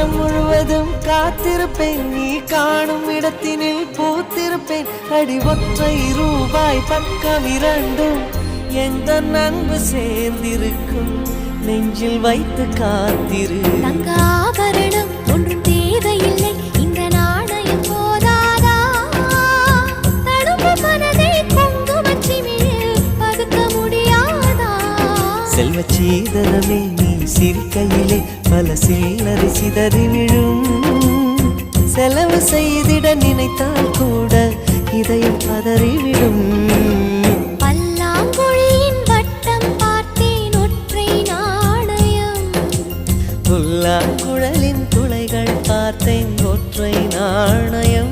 காலம் முழுவதும் காத்திருப்பேன், நீ காணும் இடத்தினில் பூத்திருப்பேன். அடி ஒற்றை ரூபாய் பக்கம் இரண்டும் எந்த அன்பு சேர்ந்திருக்கும், நெஞ்சில் வைத்து காத்திரு. தங்க ஆபரணம் ஒன்றும் தேவையில்லை, இந்த நாணயம் போதாதா? தடுப்பு மனதை குங்குமச்சிமிழில் பதுக்க முடியாதா? செல்வ சீதனமே நீ சிரிக்கையிலே பல சில்லறை சிதறி விழும். செலவு செய்திட நினைத்தால் கூட இதயம் பதறிவிடும். பல்லாங்குழியின் வட்டம் பார்த்தேன் ஒற்றை நாணயம், புல்லாங்குழலின் துளைகள் பார்த்தேன் ஒற்றை நாணயம்.